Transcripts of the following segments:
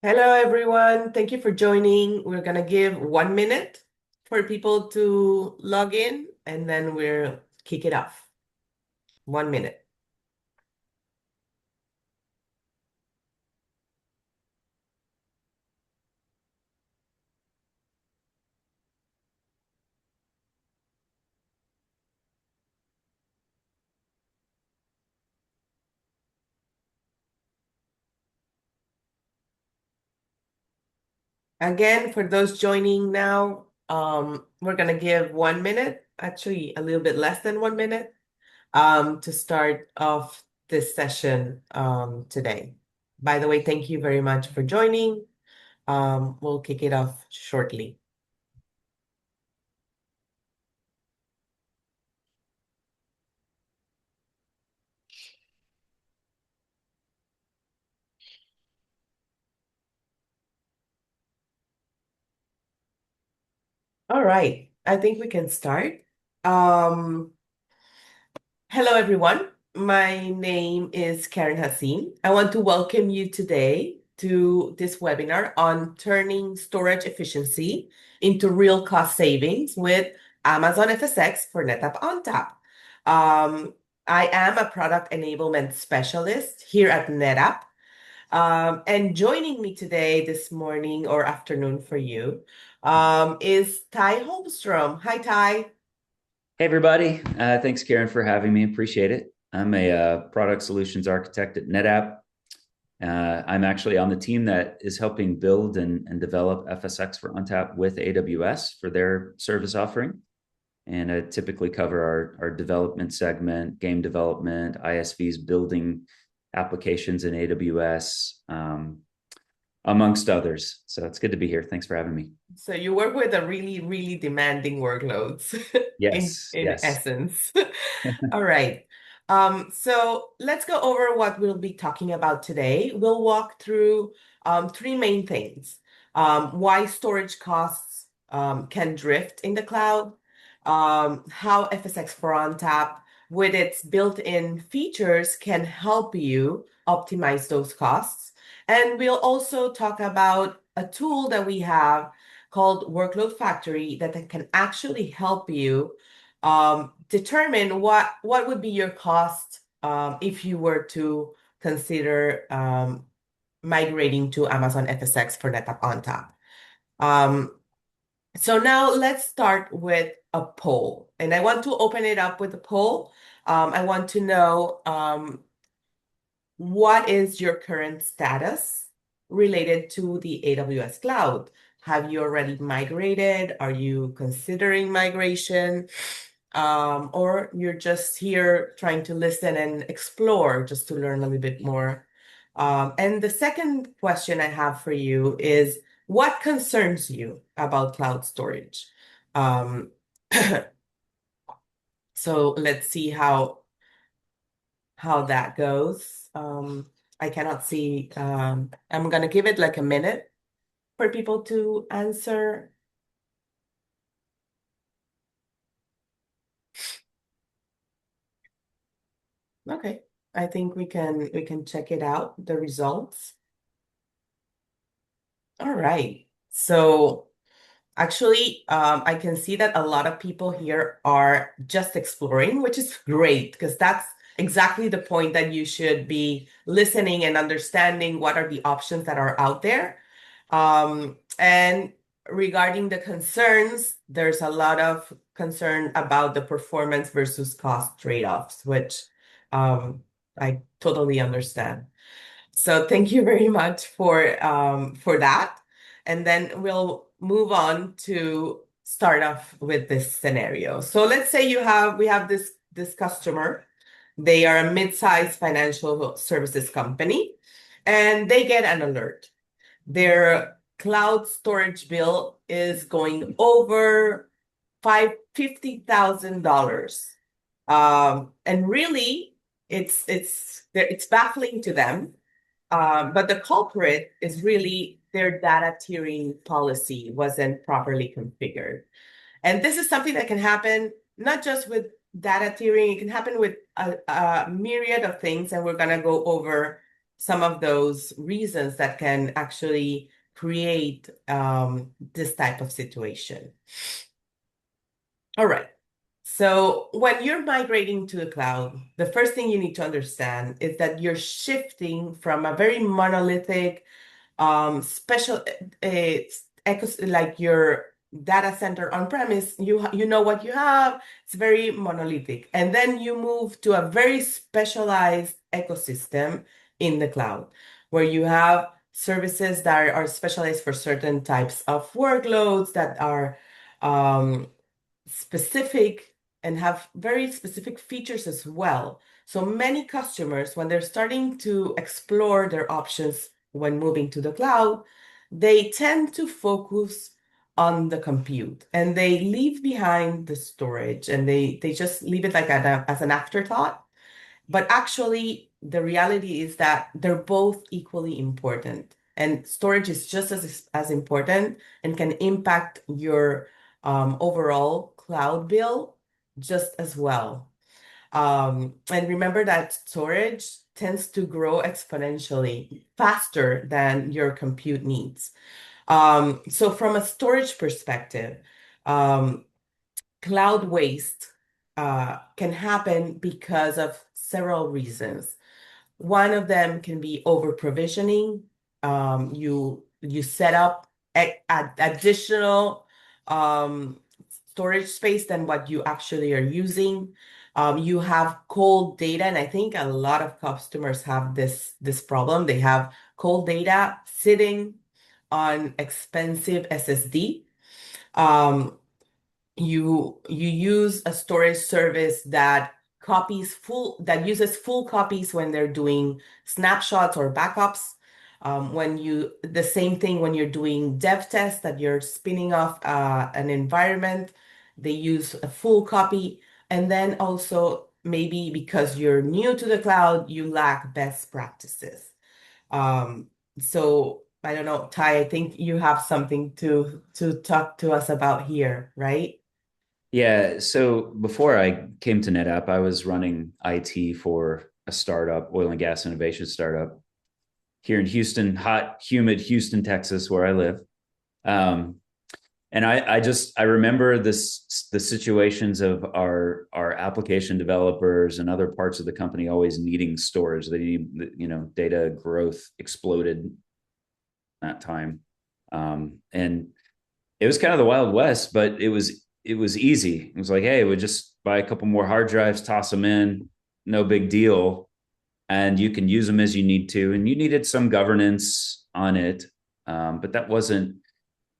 Hello, everyone. Thank you for joining. We're going to give 1 minute for people to log in, and then we'll kick it off. 1 minute. Again, for those joining now, we're going to give 1 minute, actually a little bit less than 1 minute, to start off this session today. By the way, thank you very much for joining. We'll kick it off shortly. All right, I think we can start. Um, Hello, everyone. My name is Karen Hassim. I want to welcome you today to this webinar on turning storage efficiency into real cost savings with Amazon FSx for NetApp ONTAP. I am a product enablement specialist here at NetApp. And joining me today, this morning or afternoon for you, is Ty Holmstrom. Hi, Ty. Hey, everybody. Thanks, Karen, for having me. Appreciate it. I'm a product solutions architect at NetApp. I'm actually on the team that is helping build and develop FSx for ONTAP with AWS for their service offering. And I typically cover our development segment, game development, ISVs building applications in AWS, amongst others. So it's good to be here. Thanks for having me. So you work with a really, really demanding workloads in Yes, in yes. essence. All right. So let's go over what we'll be talking about today. We'll walk through three main things. Why storage costs can drift in the cloud, how FSx for ONTAP with its built-in features can help you optimize those costs. And we'll also talk about a tool that we have called Workload Factory that can actually help you determine what would be your cost if you were to consider migrating to Amazon FSx for NetApp ONTAP. Um, so now let's start with a poll, and I want to open it up with a poll. I want to know what is your current status related to the AWS cloud? Have you already migrated? Are you considering migration? Or you're just here trying to listen and explore just to learn a little bit more? And the second question I have for you is, what concerns you about cloud storage? Um, so let's see how that goes. I cannot see. I'm gonna give it like a minute for people to answer. Okay, I think we can check it out, the results. All right. So actually, I can see that a lot of people here are just exploring, which is great because that's exactly the point that you should be listening and understanding what are the options that are out there. And regarding the concerns, there's a lot of concern about the performance versus cost trade-offs, which I totally understand. So thank you very much for that. And then we'll move on to start off with this scenario. So let's say we have this customer. They are a mid-sized financial services company, and they get an alert. Their cloud storage bill is going over $50,000. And really, it's baffling to them, but the culprit is really their data tiering policy wasn't properly configured. And this is something that can happen not just with data tiering, it can happen with a myriad of things, and we're going to go over some of those reasons that can actually create this type of situation. All right. So when you're migrating to the cloud, the first thing you need to understand is that you're shifting from a very monolithic special like your data center on premise, you know what you have, it's very monolithic. And then you move to a very specialized ecosystem in the cloud where you have services that are specialized for certain types of workloads that are um, specific and have very specific features as well. So many customers, when they're starting to explore their options when moving to the cloud, they tend to focus on the compute and they leave behind the storage and they just leave it like as an afterthought. But actually, the reality is that they're both equally important. And storage is just as important and can impact your overall cloud bill just as well. And remember that storage tends to grow exponentially faster than your compute needs. So from a storage perspective, um, cloud waste can happen because of several reasons. One of them can be over provisioning. You set up additional storage space than what you actually are using. You have cold data, and I think a lot of customers have this problem. They have cold data sitting on expensive SSD. Um, you use a storage service that uses full copies when they're doing snapshots or backups. The same thing when you're doing dev tests that you're spinning off an environment, they use a full copy. And then also maybe because you're new to the cloud, you lack best practices. Um, so I don't know, Ty, I think you have something to talk to us about here, right? Yeah. So before I came to NetApp, I was running IT for a startup, oil and gas innovation startup here in Houston, hot, humid Houston, Texas, where I live. Um, and I remember the situations of our application developers and other parts of the company always needing storage. They need, data growth exploded that time. And it was kind of the Wild West, but it was easy. It was like, hey, we just buy a couple more hard drives, toss them in, no big deal, and you can use them as you need to. And you needed some governance on it, but that wasn't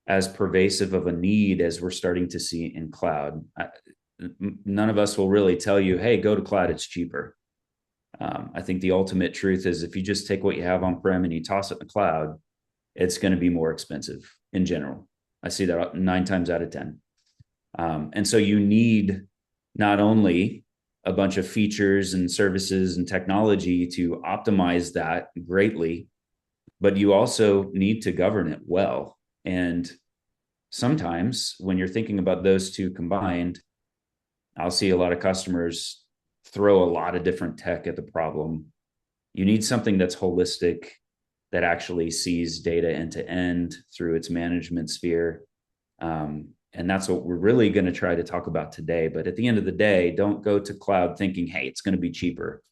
as pervasive of a need as we're starting to see in cloud. None of us will really tell you, hey, go to cloud, it's cheaper. I think the ultimate truth is if you just take what you have on prem and you toss it in the cloud, it's going to be more expensive in general. I see that 9 times out of 10. And so you need not only a bunch of features and services and technology to optimize that greatly, but you also need to govern it well. And sometimes when you're thinking about those two combined, I'll see a lot of customers throw a lot of different tech at the problem. You need something that's holistic, that actually sees data end to end through its management sphere. And that's what we're really going to try to talk about today. But at the end of the day, don't go to cloud thinking, hey, it's going to be cheaper.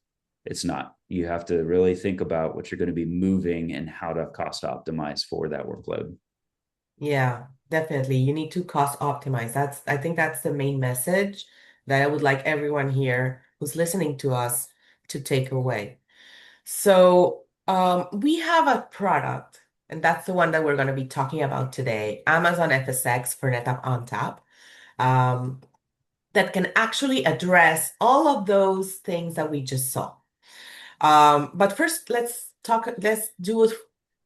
It's not. You have to really think about what you're going to be moving and how to cost optimize for that workload. Yeah, definitely. You need to cost optimize. I think that's the main message that I would like everyone here who's listening to us to take away. So, we have a product, and that's the one that we're going to be talking about today, Amazon FSx for NetApp ONTAP, um, that can actually address all of those things that we just saw. But first, let's do a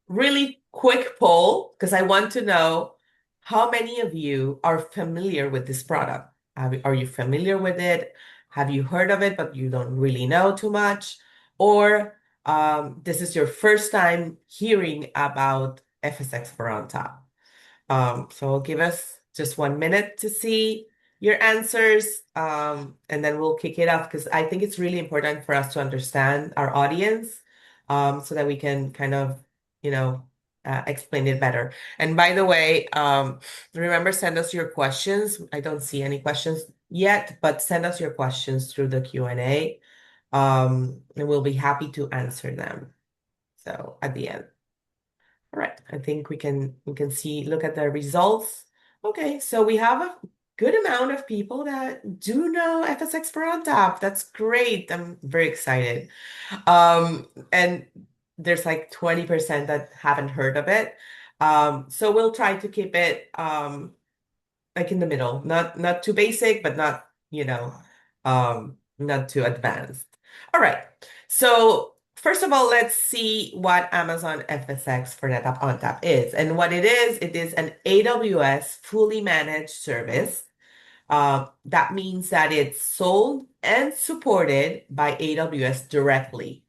really quick poll because I want to know how many of you are familiar with this product. Are you familiar with it? Have you heard of it, but you don't really know too much? Or this is your first time hearing about FSX for on top? So give us just 1 minute to see your answers, and then we'll kick it off because I think it's really important for us to understand our audience, so that we can kind of, you know, explain it better. And by the way, remember, send us your questions. I don't see any questions yet, but send us your questions through the Q&A, and we'll be happy to answer them. So at the end. All right, I think we can see, look at the results. Okay, so we have a good amount of people that do know FSX for ONTAP. That's great. I'm very excited. And there's like 20% that haven't heard of it. So we'll try to keep it like in the middle, not too basic, but not, not too advanced. All right. So first of all, let's see what Amazon FSx for NetApp ONTAP is. And what it is an AWS fully managed service. That means that it's sold and supported by AWS directly.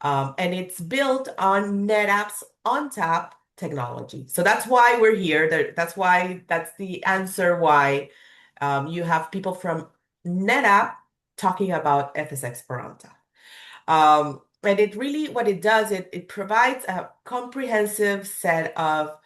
And it's built on NetApp's ONTAP technology. So that's why we're here. That's the answer why you have people from NetApp talking about FSx for ONTAP. And it really, what it does, it provides a comprehensive set of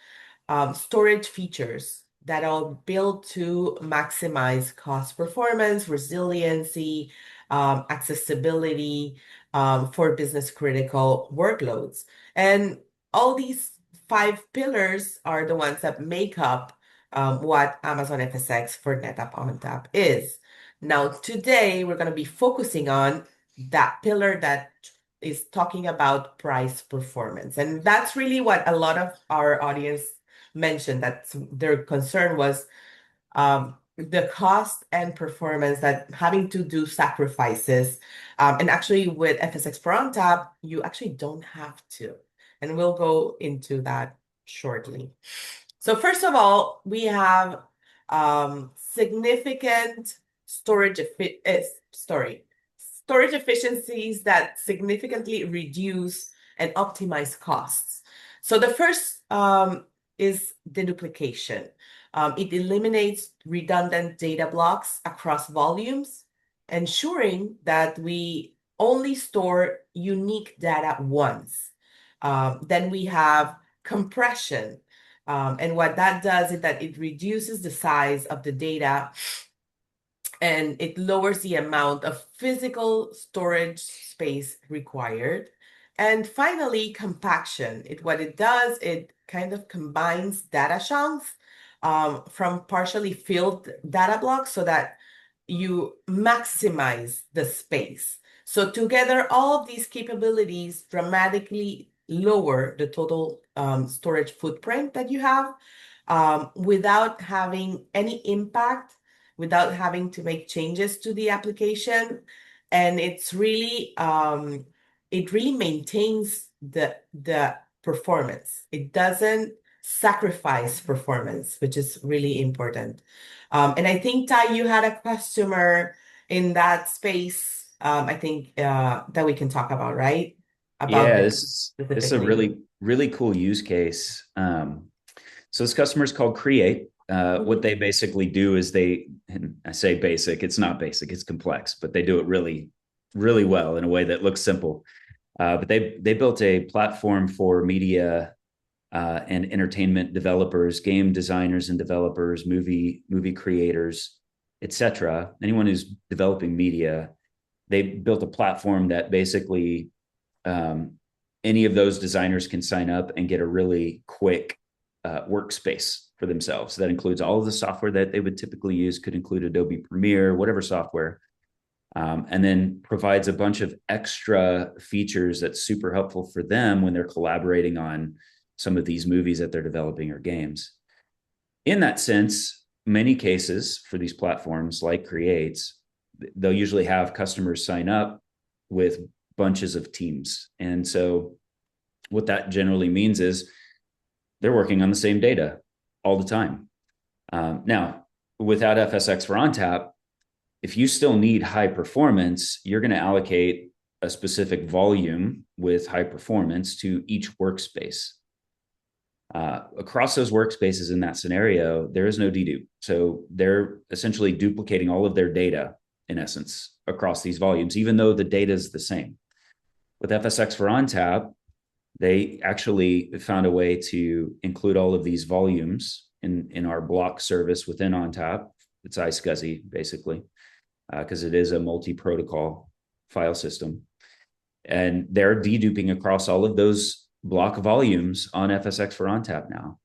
storage features that are built to maximize cost performance, resiliency, accessibility for business critical workloads. And all these five pillars are the ones that make up what Amazon FSx for NetApp ONTAP is. Now, today we're going to be focusing on that pillar that is talking about price performance. And that's really what a lot of our audience mentioned, that their concern was the cost and performance, that having to do sacrifices. And actually with FSx for ONTAP, you actually don't have to. And we'll go into that shortly. So first of all, we have significant storage efficiencies that significantly reduce and optimize costs. So the first is deduplication. It eliminates redundant data blocks across volumes, ensuring that we only store unique data once. Then we have compression. And what that does is that it reduces the size of the data and it lowers the amount of physical storage space required. And finally, compaction. What it does, it kind of combines data chunks from partially filled data blocks so that you maximize the space. So together, all of these capabilities dramatically lower the total storage footprint that you have without having any impact, without having to make changes to the application. And it really maintains the performance. It doesn't sacrifice performance, which is really important. And I think, Ty, you had a customer in that space, I think that we can talk about, right? About Yeah, this this is a specifically. really cool use case. So this customer is called Create. What Mhm. they basically do is and I say basic, it's not basic, it's complex, but they do it really well in a way that looks simple. But they built a platform for media and entertainment developers, game designers and developers, movie creators, etc. Anyone who's developing media, they built a platform that basically um, any of those designers can sign up and get a really quick workspace for themselves. That includes all of the software that they would typically use, could include Adobe Premiere, whatever software, and then provides a bunch of extra features that's super helpful for them when they're collaborating on some of these movies that they're developing or games. In that sense, many cases for these platforms like Creates, they'll usually have customers sign up with bunches of teams. And so what that generally means is they're working on the same data all the time. Now, without FSx for ONTAP, if you still need high performance, you're going to allocate a specific volume with high performance to each workspace. Across those workspaces in that scenario, there is no dedupe. So they're essentially duplicating all of their data, in essence, across these volumes, even though the data is the same. With FSX for ONTAP, they actually found a way to include all of these volumes in our block service within ONTAP. It's iSCSI, basically, because it is a multi-protocol file system. And they're deduping across all of those block volumes on FSX for ONTAP now,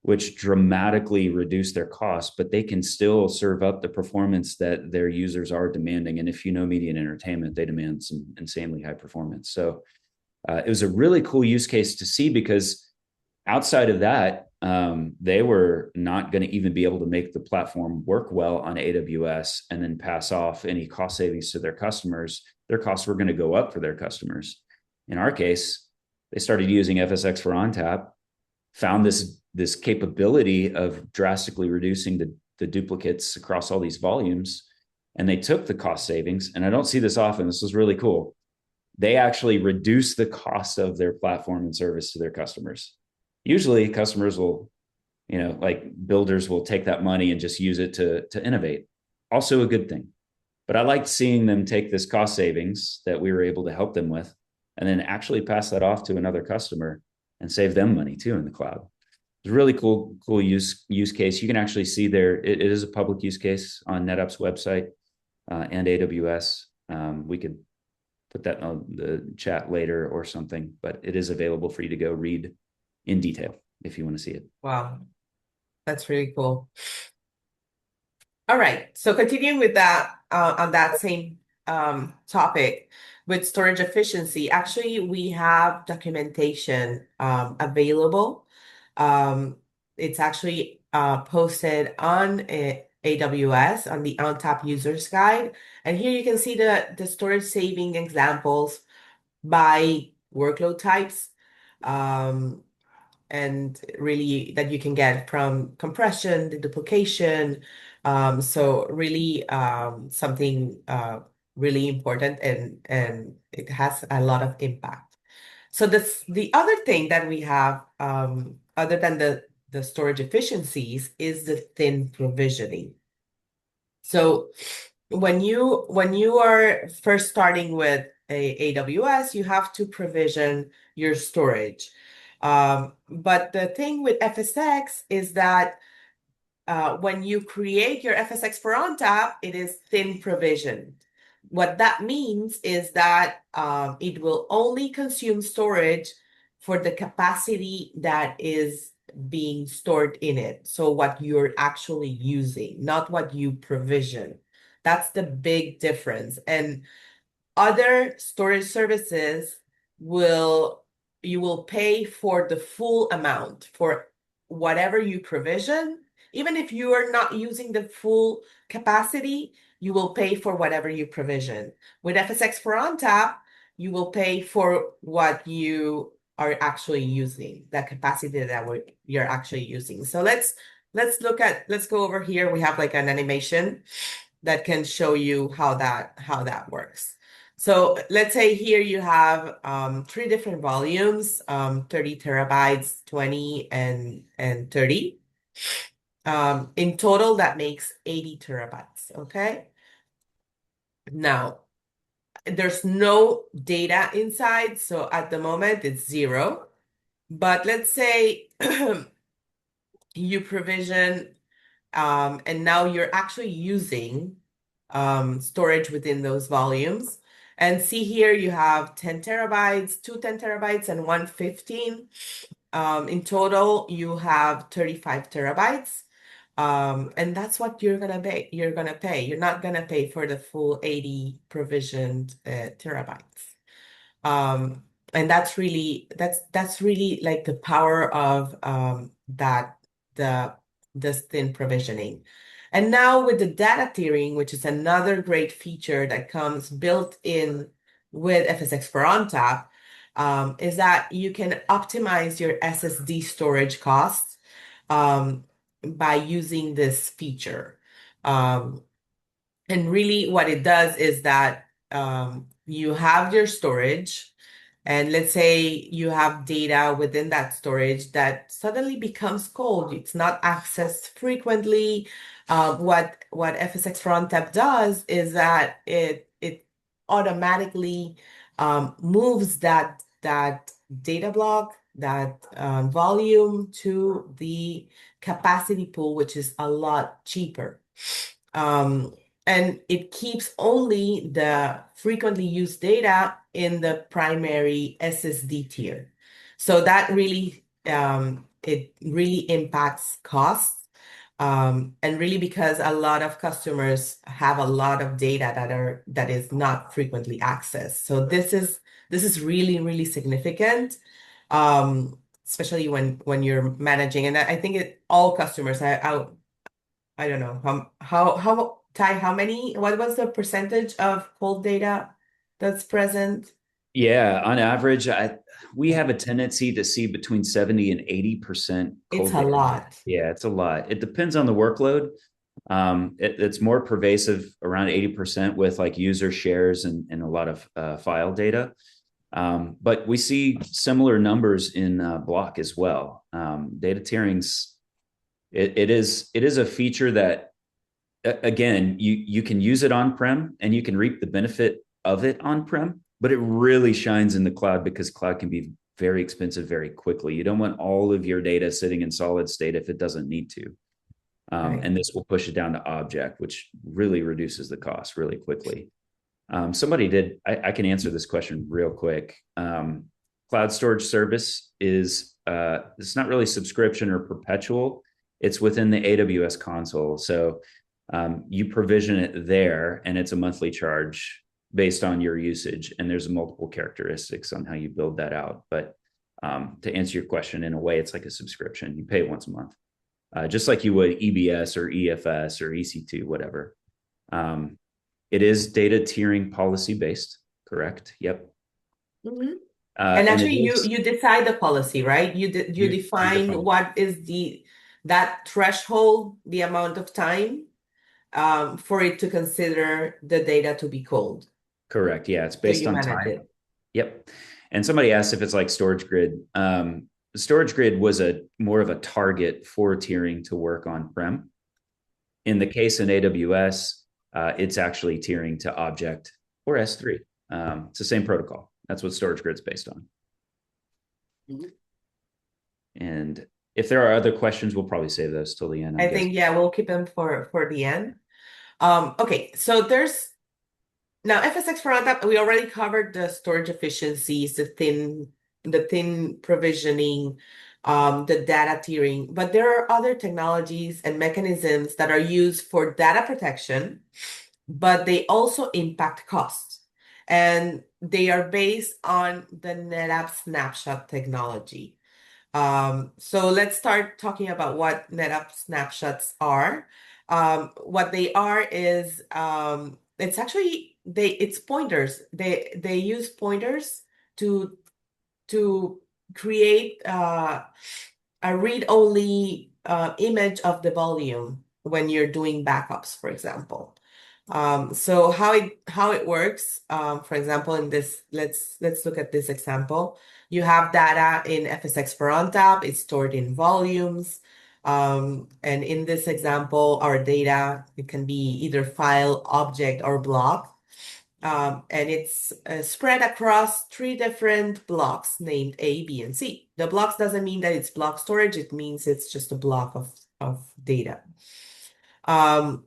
which dramatically reduce their costs, but they can still serve up the performance that their users are demanding. And if you know media and entertainment, they demand some insanely high performance. So it was a really cool use case to see, because outside of that, they were not going to even be able to make the platform work well on AWS and then pass off any cost savings to their customers. Their costs were going to go up for their customers. In our case, they started using FSX for ONTAP, found this capability of drastically reducing the duplicates across all these volumes, and they took the cost savings. And I don't see this often. This was really cool. They actually reduce the cost of their platform and service to their customers. Usually customers will, like builders will take that money and just use it to innovate. Also a good thing. But I liked seeing them take this cost savings that we were able to help them with and then actually pass that off to another customer and save them money too in the cloud. It's a really cool use case. You can actually see there, it is a public use case on NetApp's website and AWS. We could put that on the chat later or something, but it is available for you to go read in detail if you want to see it. Wow, that's really cool. All right, so continuing with that, on that same topic with storage efficiency, actually we have documentation available. It's actually posted on AWS on the ONTAP users guide. And here you can see the storage saving examples by workload types. And really that you can get from compression, the duplication. So really something really important, and it has a lot of impact. So the other thing that we have, other than the storage efficiencies, is the thin provisioning. So when you are first starting with AWS, you have to provision your storage. But the thing with FSX is that when you create your FSX for ONTAP, it is thin provisioned. What that means is that it will only consume storage for the capacity that is being stored in it. So what you're actually using, not what you provision. That's the big difference. And other storage services you will pay for the full amount for whatever you provision. Even if you are not using the full capacity, you will pay for whatever you provision. With FSX for ONTAP, you will pay for what you are actually using, the capacity that you're actually using. So let's go over here. We have like an animation that can show you how that works. So let's say here you have 3 different volumes, 30 terabytes, 20, and 30. In total, that makes 80 terabytes, okay? Now, there's no data inside, so at the moment it's 0. But let's say you provision, and now you're actually using storage within those volumes. And see here you have 10 terabytes, 10 terabytes, and 15. In total, you have 35 terabytes. And that's what you're gonna pay. You're not gonna pay for the full 80 provisioned terabytes. And that's really like the power of this thin provisioning. And now with the data tiering, which is another great feature that comes built in with FSX for ONTAP, is that you can optimize your SSD storage costs by using this feature. And really what it does is that you have your storage, and let's say you have data within that storage that suddenly becomes cold. It's not accessed frequently. What FSX for ONTAP does is that it automatically moves that data block, that volume to the capacity pool, which is a lot cheaper. Um, and it keeps only the frequently used data in the primary SSD tier. So that really it really impacts costs. And really because a lot of customers have a lot of data that is not frequently accessed. So this is really, really significant. Especially when you're managing. And I think all customers, I don't know Ty, what was the percentage of cold data that's present? Yeah, on average, we have a tendency to see between 70 and 80% It's cold a data. lot. Yeah, it's a lot. It depends on the workload. It's more pervasive around 80% with like user shares and a lot of file data. But we see similar numbers in block as well. Data tiering's it is a feature that again you can use it on prem and you can reap the benefit of it on prem, but it really shines in the cloud because cloud can be very expensive very quickly. You don't want all of your data sitting in solid state if it doesn't need to. Right. And this will push it down to object, which really reduces the cost really quickly. Somebody did, I can answer this question real quick. Cloud storage service is, it's not really subscription or perpetual. It's within the AWS console. So you provision it there and it's a monthly charge based on your usage. And there's multiple characteristics on how you build that out. But to answer your question, in a way, it's like a subscription. You pay once a month, just like you would EBS or EFS or EC2, whatever. Um, it is data tiering policy based, correct? Yep. Mhm. And And it actually, you is you decide the policy, right? You you define define what is that threshold, the amount of time for it to consider the data to be cold. correct. Yeah, it's So based you on manage time. it. Yep. And somebody asked if it's like storage grid. Storage grid was a more of a target for tiering to work on prem. In the case in AWS, it's actually tiering to object or S3. It's the same protocol. That's what storage grid's based on. Mhm. And if there are other questions, we'll probably save those till the end, I'm I guessing. think, yeah, we'll keep them for the end. Okay, so there's now FSX for ONTAP, we already covered the storage efficiencies, the thin provisioning, the data tiering, but there are other technologies and mechanisms that are used for data protection, but they also impact costs. And they are based on the NetApp snapshot technology. So let's start talking about what NetApp snapshots are. What they are is it's actually it's pointers. They use pointers to to create a read-only image of the volume when you're doing backups, for example. So how it works, for example, in this, let's look at this example. You have data in FSX for ONTAP, it's stored in volumes. And in this example, our data, it can be either file, object, or block. And it's spread across three different blocks named A, B, and C. The blocks doesn't mean that it's block storage, it means it's just a block of data. Um,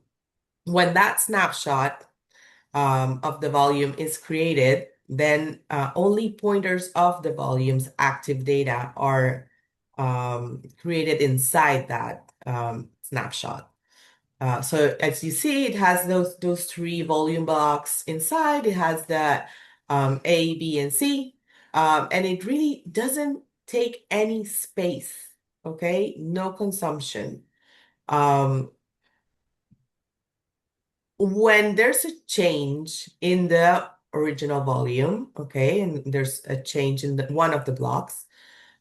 when that snapshot of the volume is created, then only pointers of the volume's active data are created inside that snapshot. So as you see, it has those three volume blocks inside. It has the A, B, and C, and it really doesn't take any space. Okay, no consumption. Um, when there's a change in the original volume, okay, and there's a change in one of the blocks,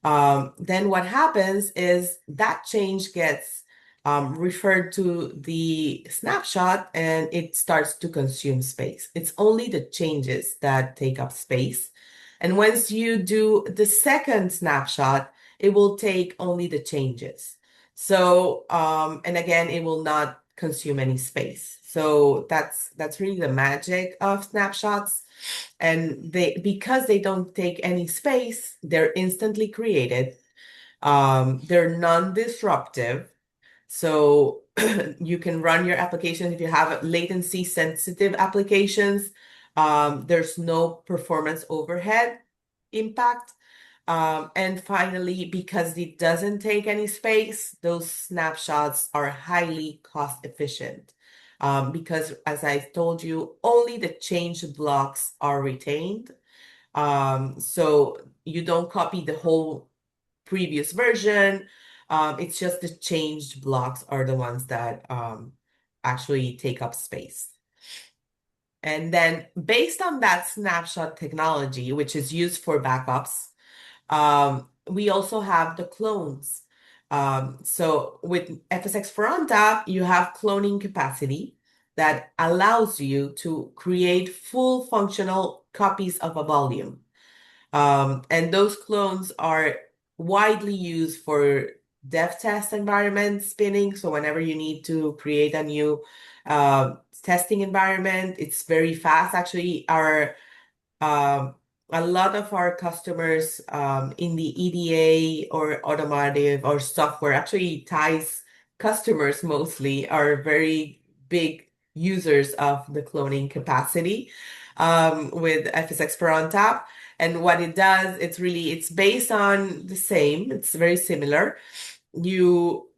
then what happens is that change gets referred to the snapshot and it starts to consume space. It's only the changes that take up space. And once you do the second snapshot, it will take only the changes. So, and again, it will not consume any space. So that's really the magic of snapshots. And they because they don't take any space, they're instantly created. They're non-disruptive. So you can run your application if you have latency sensitive applications. There's no performance overhead impact. And finally, because it doesn't take any space, those snapshots are highly cost efficient. Because as I told you, only the change blocks are retained. So you don't copy the whole previous version. It's just the changed blocks are the ones that actually take up space. And then based on that snapshot technology, which is used for backups, we also have the clones. So with FSx for ONTAP, you have cloning capacity that allows you to create full functional copies of a volume. And those clones are widely used for dev test environment spinning. So whenever you need to create a new testing environment, it's very fast. Actually, our um, a lot of our customers in the EDA or automotive or software, actually ties customers mostly are very big users of the cloning capacity with FSx per on tap. And what it does, it's based on the same, it's very similar. You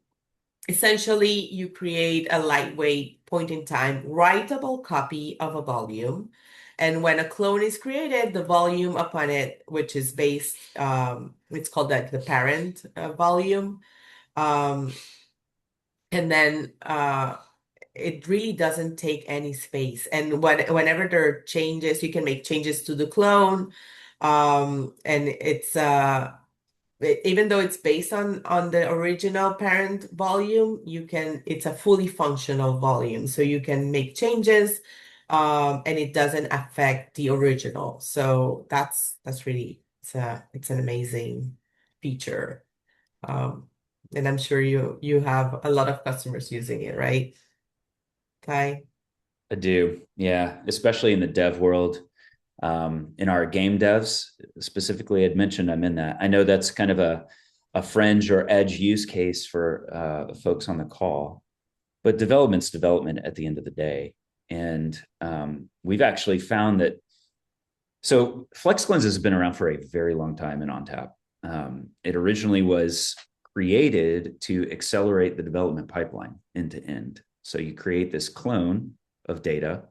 essentially you create a lightweight point in time writable copy of a volume. And when a clone is created, the volume upon it, which is based, it's called like the parent volume. Um, and then it really doesn't take any space. And whenever there are changes, you can make changes to the clone. And even though it's based on the original parent volume, it's a fully functional volume. So you can make changes, and it doesn't affect the original. So that's really it's an amazing feature. Um, and I'm sure you have a lot of customers using it, right, Kai? I do. Yeah. Especially in the dev world. In our game devs, specifically, I'd mentioned I'm in that. I know that's kind of a fringe or edge use case for folks on the call, but development's development at the end of the day. And we've actually found that. So FlexCleanse has been around for a very long time in ONTAP. It originally was created to accelerate the development pipeline end to end. So you create this clone of data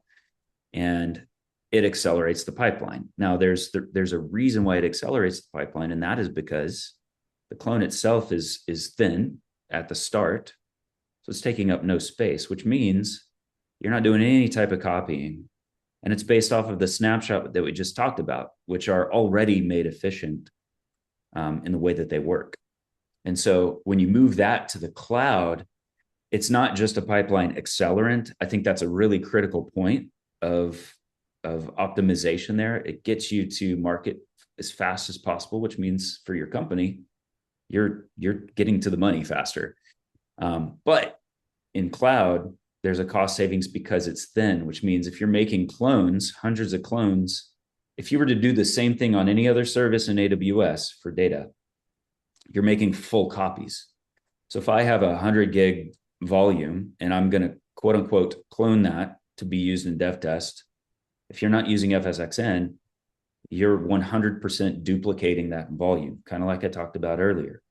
and it accelerates the pipeline. Now, there's a reason why it accelerates the pipeline, and that is because the clone itself is thin at the start, so it's taking up no space, which means you're not doing any type of copying, and it's based off of the snapshot that we just talked about, which are already made efficient in the way that they work. And so when you move that to the cloud, it's not just a pipeline accelerant. I think that's a really critical point of optimization there. It gets you to market as fast as possible, which means for your company, you're getting to the money faster. But in cloud, there's a cost savings because it's thin, which means if you're making clones, hundreds of clones, if you were to do the same thing on any other service in AWS for data, you're making full copies. So if I have 100 gig volume and I'm going to quote unquote clone that to be used in dev test, if you're not using FSxN, you're 100% duplicating that volume, kind of like I talked about earlier.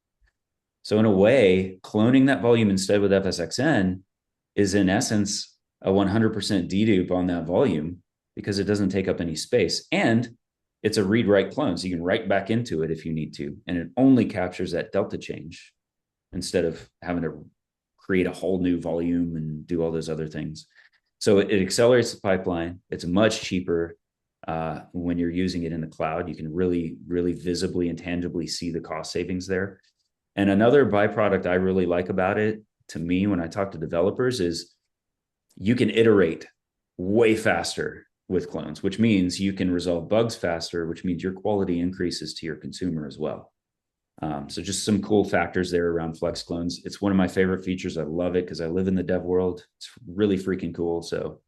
So in a way, cloning that volume instead with FSxN is in essence a 100% dedupe on that volume because it doesn't take up any space. And it's a read-write clone, so you can write back into it if you need to. And it only captures that delta change instead of having to create a whole new volume and do all those other things. So it accelerates the pipeline. It's much cheaper when you're using it in the cloud. You can really, really visibly and tangibly see the cost savings there. And another byproduct I really like about it, to me, when I talk to developers, is you can iterate way faster with clones, which means you can resolve bugs faster, which means your quality increases to your consumer as well. So just some cool factors there around flex clones. It's one of my favorite features. I love it because I live in the dev world. It's really freaking cool. So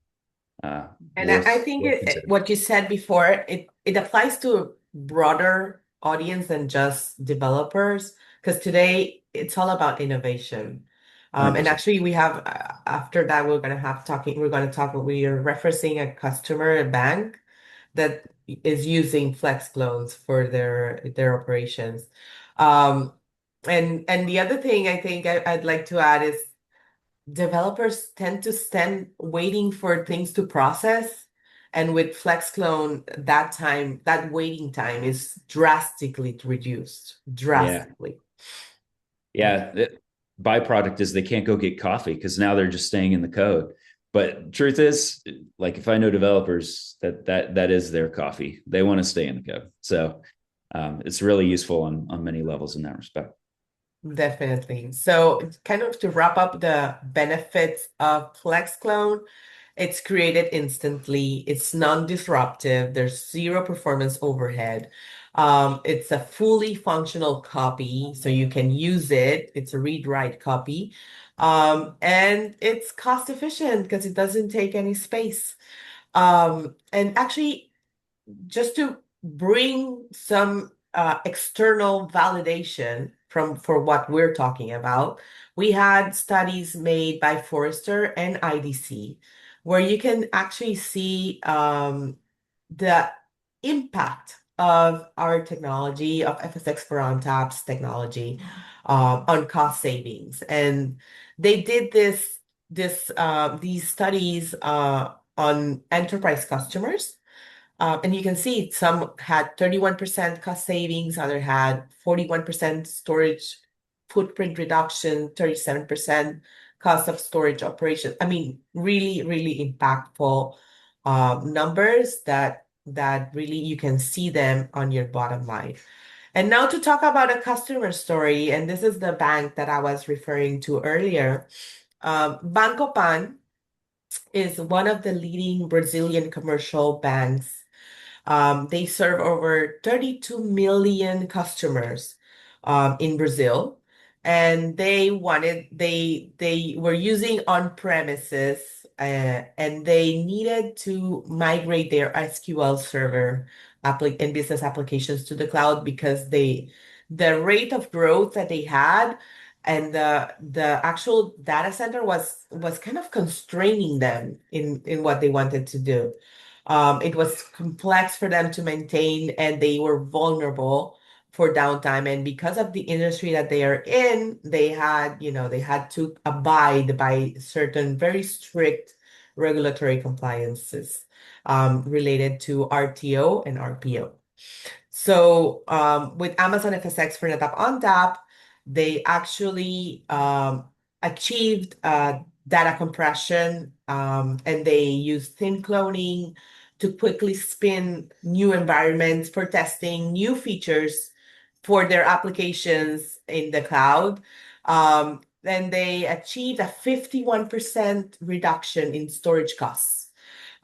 And I think worth considering. what you said before, it applies to a broader audience than just developers, because today it's all about innovation. And 100%. actually, we have after that we're going to talk. We are referencing a customer, a bank that is using flex clones for their operations. Um, and the other thing I think I'd like to add is developers tend to stand waiting for things to process. And with FlexClone, that waiting time is drastically reduced. Yeah. Drastically. Yeah. Byproduct is they can't go get coffee because now they're just staying in the code. But truth is, like if I know developers, that is their coffee. They want to stay in the code. So it's really useful on many levels in that respect. Definitely. So, kind of to wrap up the benefits of FlexClone, it's created instantly. It's non-disruptive. There's zero performance overhead. It's a fully functional copy, so you can use it. It's a read-write copy. And it's cost efficient because it doesn't take any space. And actually, just to bring some external validation from for what we're talking about, we had studies made by Forrester and IDC where you can actually see the impact of our technology, of FSx for ONTAP's technology, on cost savings. And they did these studies on enterprise customers. And you can see some had 31% cost savings, other had 41% storage footprint reduction, 37% cost of storage operation. I mean, really, really impactful numbers that really you can see them on your bottom line. And now to talk about a customer story, and this is the bank that I was referring to earlier. Banco Pan is one of the leading Brazilian commercial banks. They serve over 32 million customers in Brazil, and they were using on-premises, and they needed to migrate their SQL server and business applications to the cloud because the rate of growth that they had and the actual data center was kind of constraining them in what they wanted to do. It was complex for them to maintain, and they were vulnerable for downtime. And because of the industry that they are in, they had to abide by certain very strict regulatory compliances related to RTO and RPO. So with Amazon FSx for NetApp ONTAP, they actually achieved data compression, and they used thin cloning to quickly spin new environments for testing new features for their applications in the cloud. Then they achieved a 51% reduction in storage costs.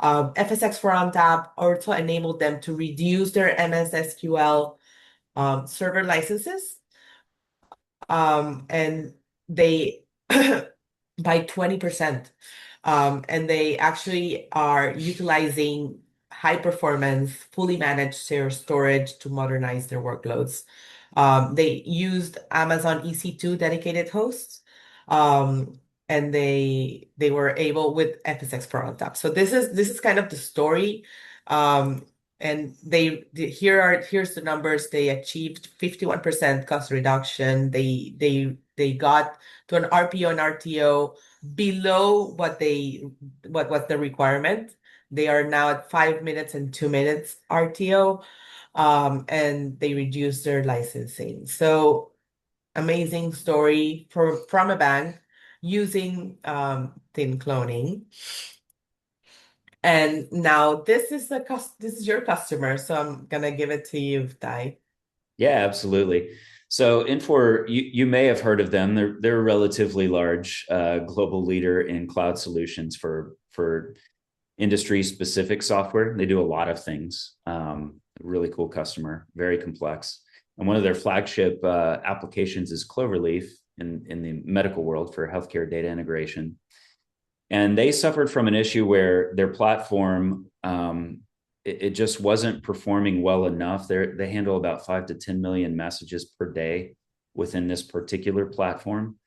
FSx for ONTAP also enabled them to reduce their MS SQL server licenses, and they by 20%. And they actually are utilizing high performance, fully managed storage to modernize their workloads. They used Amazon EC2 dedicated hosts. And they were able with FSx Pro on top. So this is kind of the story. And here's the numbers. They achieved 51% cost reduction. They got to an RPO and RTO below what was the requirement. They are now at 5 minutes and 2 minutes RTO, and they reduced their licensing. So amazing story from a bank using thin cloning. And now this is your customer, so I'm gonna give it to you, Ty. Yeah, absolutely. So Infor, you may have heard of them. They're a relatively large global leader in cloud solutions for industry specific software. They do a lot of things. Really cool customer, very complex. And one of their flagship applications is Cloverleaf in the medical world for healthcare data integration. And they suffered from an issue where their platform it just wasn't performing well enough. They handle about 5 to 10 million messages per day within this particular platform.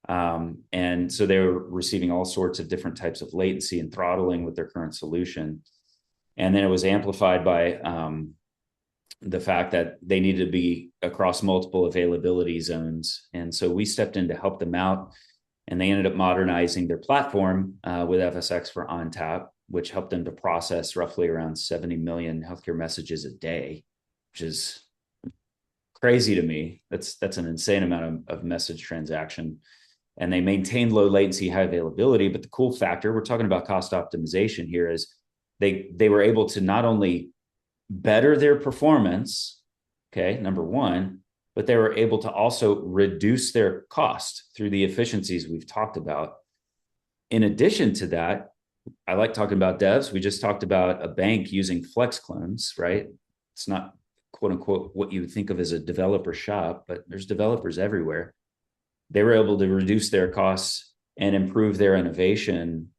And so they were receiving all sorts of different types of latency and throttling with their current solution. And then it was amplified by the fact that they needed to be across multiple availability zones. And so we stepped in to help them out. And they ended up modernizing their platform with FSx for ONTAP, which helped them to process roughly around 70 million healthcare messages a day, which is crazy to me. That's an insane amount of message transaction. And they maintained low latency, high availability. But the cool factor, we're talking about cost optimization here, is they were able to not only better their performance, okay, number one, but they were able to also reduce their cost through the efficiencies we've talked about. In addition to that, I like talking about devs. We just talked about a bank using flex clones, right? It's not quote unquote what you would think of as a developer shop, but there's developers everywhere. They were able to reduce their costs and improve their innovation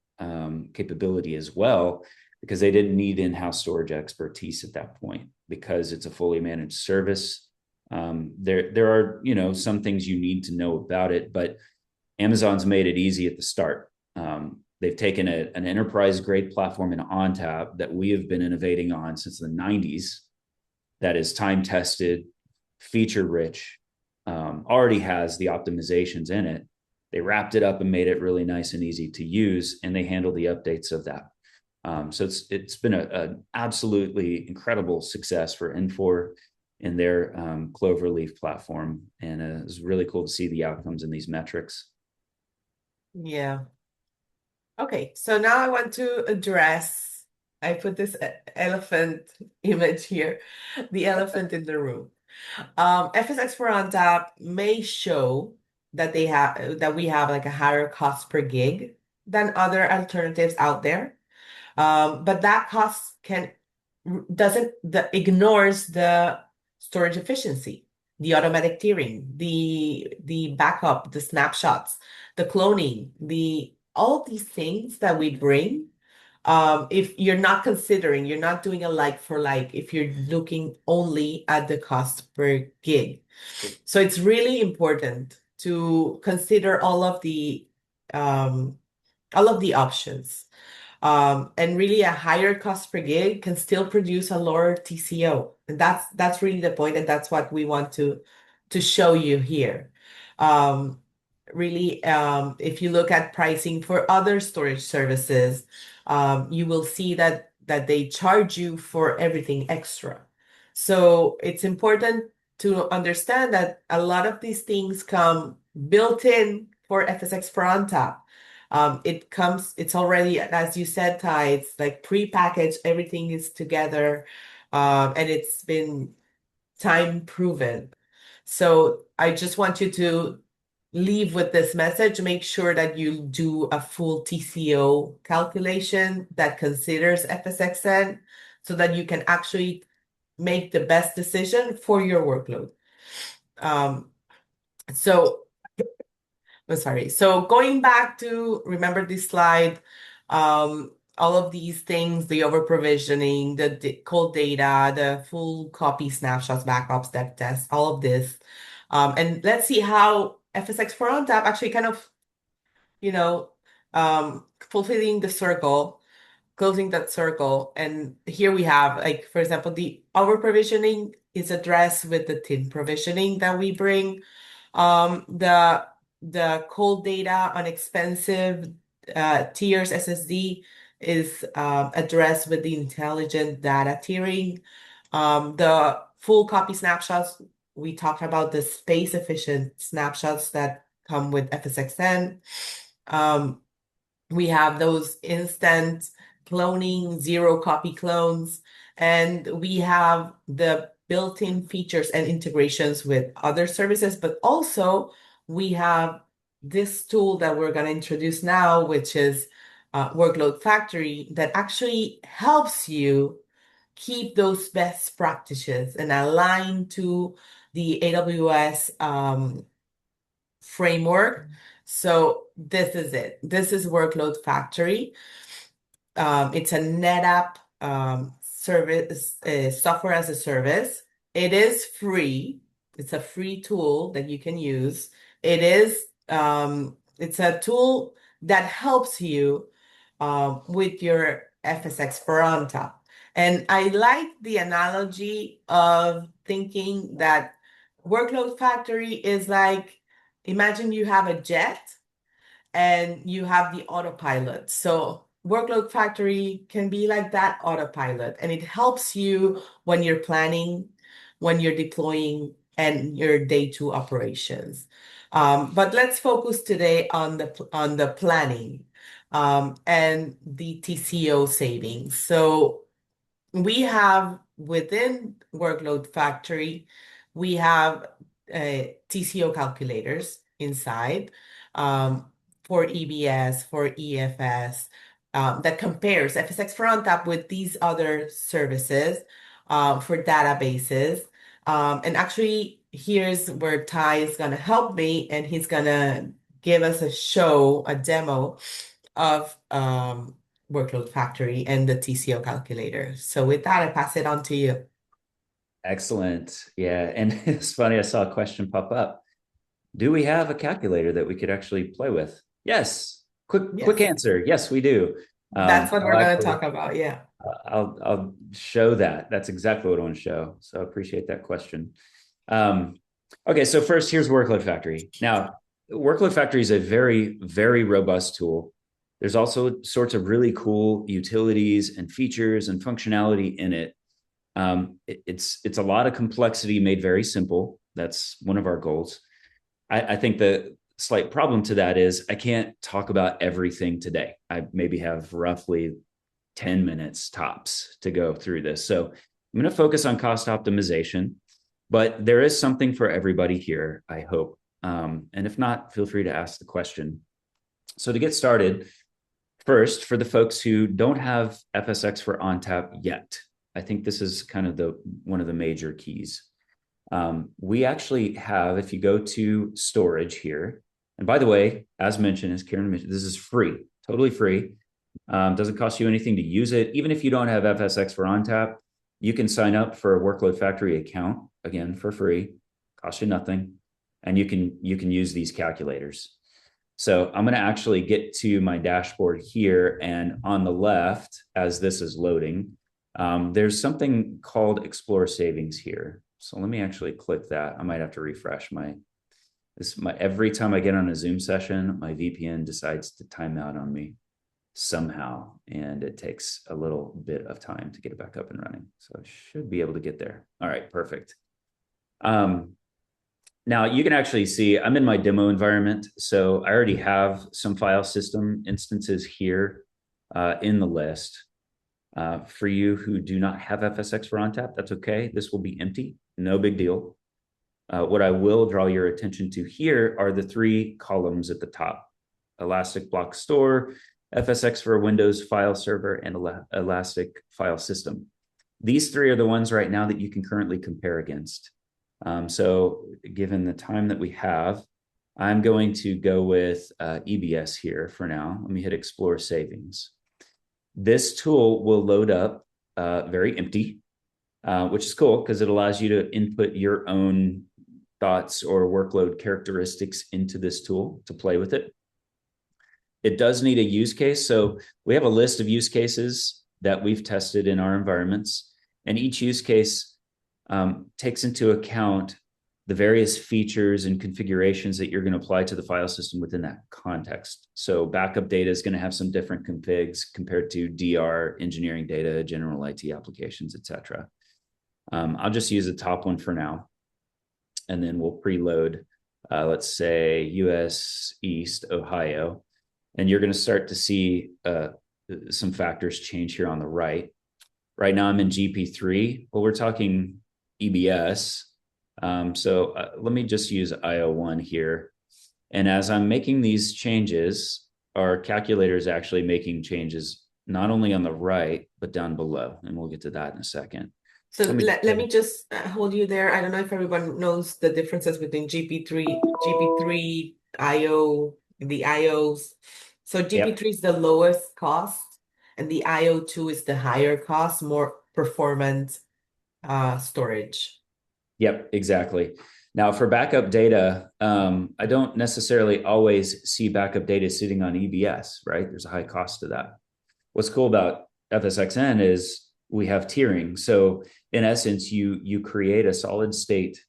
capability as well, because they didn't need in-house storage expertise at that point, because it's a fully managed service. There are, some things you need to know about it, but Amazon's made it easy at the start. They've taken an enterprise grade platform in ONTAP that we have been innovating on since the 90s, that is time tested, feature rich, already has the optimizations in it. They wrapped it up and made it really nice and easy to use, and they handle the updates of that. So it's been an absolutely incredible success for Infor in their Cloverleaf platform, and it's really cool to see the outcomes in these metrics. Yeah. Okay, so now I want to address, I put this elephant image here, the elephant in the room. FSx for ONTAP may show that we have like a higher cost per gig than other alternatives out there. But that cost ignores the storage efficiency, the automatic tiering, the backup, the snapshots, the cloning, all of these things that we bring. If you're not doing a like for like, if you're looking only at the cost per gig. So it's really important to consider all of the options. And really a higher cost per gig can still produce a lower TCO. And that's really the point, and that's what we want to show you here. Um, Really, if you look at pricing for other storage services, you will see that they charge you for everything extra. So it's important to understand that a lot of these things come built in for FSx for ONTAP. It's already, as you said, Ty, it's like pre-packaged, everything is together, and it's been time proven. So I just want you to leave with this message. Make sure that you do a full TCO calculation that considers FSxN, so that you can actually make the best decision for your workload. Um, so I'm sorry. So going back to remember this slide, all of these things, the over provisioning, the cold data, the full copy snapshots, backups, dev tests, all of this. And let's see how FSx for ONTAP actually kind of, you know, fulfilling the circle, closing that circle. And here we have, like, for example, the over provisioning is addressed with the thin provisioning that we bring. The cold data on expensive tiers SSD is addressed with the intelligent data tiering. The full copy snapshots, we talked about the space efficient snapshots that come with FSxN. We have those instant cloning, zero copy clones, and we have the built-in features and integrations with other services, but also we have this tool that we're going to introduce now, which is Workload Factory, that actually helps you keep those best practices and align to the AWS framework. So this is it. This is Workload Factory. It's a NetApp service, software as a service. It is free. It's a free tool that you can use. It's a tool that helps you with your FSX for ONTAP. And I like the analogy of thinking that Workload Factory is like, imagine you have a jet and you have the autopilot. So Workload Factory can be like that autopilot, and it helps you when you're planning, when you're deploying, and your day two operations. But let's focus today on the planning and the TCO savings. So we have within Workload Factory, we have TCO calculators inside um, for EBS, for EFS, that compares FSx for ONTAP with these other services for databases. And actually, here's where Ty is going to help me, and he's going to give us a demo of Workload Factory and the TCO calculator. So with that, I pass it on to you. Excellent. Yeah. And it's funny, I saw a question pop up. Do we have a calculator that we could actually play with? Yes. Quick Yes, answer. Yes, we do. that's what I'll we're going to actually talk about. Yeah. I'll show that. That's exactly what I want to show. So I appreciate that question. Um, okay, so first, here's Workload Factory. Now, Workload Factory is a very robust tool. There's also sorts of really cool utilities and features and functionality in it. It's a lot of complexity made very simple. That's one of our goals. I think the slight problem to that is I can't talk about everything today. I maybe have roughly 10 minutes tops to go through this. So I'm going to focus on cost optimization, but there is something for everybody here, I hope. And if not, feel free to ask the question. So to get started, first, for the folks who don't have FSX for ONTAP yet, I think this is kind of one of the major keys. We actually have, if you go to storage here, and by the way, as mentioned, as Karen mentioned, this is free, totally free. Doesn't cost you anything to use it. Even if you don't have FSX for ONTAP, you can sign up for a Workload Factory account, again, for free, cost you nothing, and you can use these calculators. So I'm going to actually get to my dashboard here, and on the left, as this is loading, there's something called Explore Savings here. So let me actually click that. I might have to refresh every time I get on a Zoom session, my VPN decides to time out on me somehow, and it takes a little bit of time to get it back up and running. So I should be able to get there. All right, perfect. Now you can actually see I'm in my demo environment. So I already have some file system instances here in the list. For you who do not have FSX for ONTAP, that's okay. This will be empty, no big deal. What I will draw your attention to here are the three columns at the top: Elastic Block Store, FSX for Windows File Server, and Elastic File System. These three are the ones right now that you can currently compare against. So given the time that we have, I'm going to go with EBS here for now. Let me hit Explore Savings. This tool will load up very empty, which is cool because it allows you to input your own thoughts or workload characteristics into this tool to play with it. It does need a use case. So we have a list of use cases that we've tested in our environments, and each use case takes into account the various features and configurations that you're going to apply to the file system within that context. So backup data is going to have some different configs compared to DR, engineering data, general IT applications, et cetera. I'll just use the top one for now, and then we'll preload, let's say, US East, Ohio. And you're going to start to see some factors change here on the right. Right now I'm in GP3, but we're talking EBS. So let me just use IO1 here. And as I'm making these changes, our calculator is actually making changes not only on the right, but down below. And we'll get to that in a second. So Let me let me just hold you there. I don't know if everyone knows the differences between GP3 IO, and the IOs. So Yep. GP3 is the lowest cost, and the IO2 is the higher cost, more performant storage. Yep, exactly. Now, for backup data, I don't necessarily always see backup data sitting on EBS, right? There's a high cost to that. What's cool about FSXN is we have tiering. So in essence, you create a solid state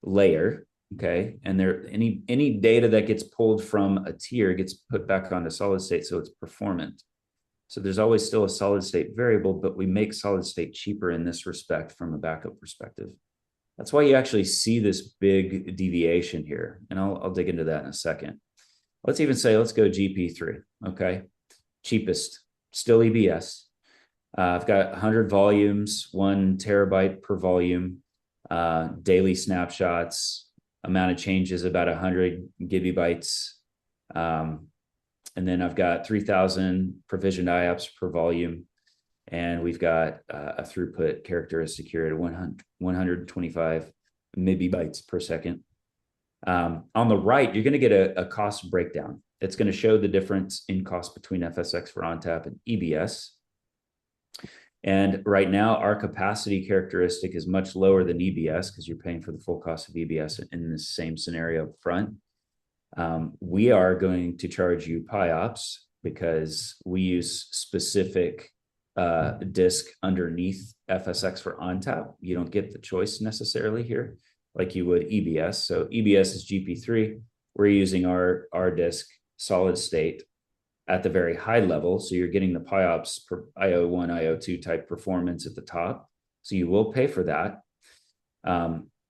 layer, okay, and there any data that gets pulled from a tier gets put back onto solid state, so it's performant. So there's always still a solid state variable, but we make solid state cheaper in this respect from a backup perspective. That's why you actually see this big deviation here. And I'll dig into that in a second. Let's even say, let's go GP3. Okay. Cheapest, still EBS. I've got 100 volumes, 1 terabyte per volume, daily snapshots, amount of changes about 100 gigabytes. And then I've got 3,000 provisioned IOPS per volume. And we've got a throughput characteristic here at 125 megabytes per second. On the right, you're going to get a cost breakdown. It's going to show the difference in cost between FSX for ONTAP and EBS. And right now, our capacity characteristic is much lower than EBS because you're paying for the full cost of EBS in the same scenario up front. We are going to charge you PIOPS because we use specific disk underneath FSX for ONTAP. You don't get the choice necessarily here like you would EBS. So EBS is GP3. We're using our disk solid state at the very high level. So you're getting the PIOPS per IO1, IO2 type performance at the top. So you will pay for that.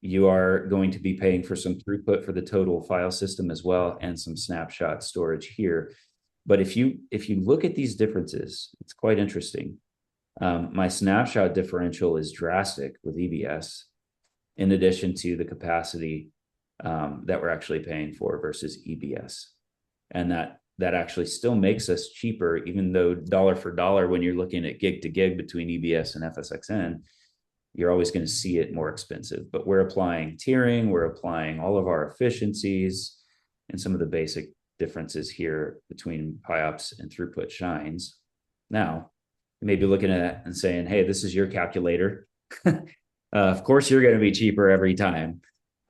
You are going to be paying for some throughput for the total file system as well, and some snapshot storage here. But if you look at these differences, it's quite interesting. My snapshot differential is drastic with EBS, in addition to the capacity that we're actually paying for versus EBS. And that actually still makes us cheaper, even though dollar for dollar, when you're looking at gig to gig between EBS and FSXN, you're always going to see it more expensive. But we're applying tiering, we're applying all of our efficiencies, and some of the basic differences here between PIOPS and throughput shines. Now, you may be looking at it and saying, hey, this is your calculator. Of course, you're going to be cheaper every time.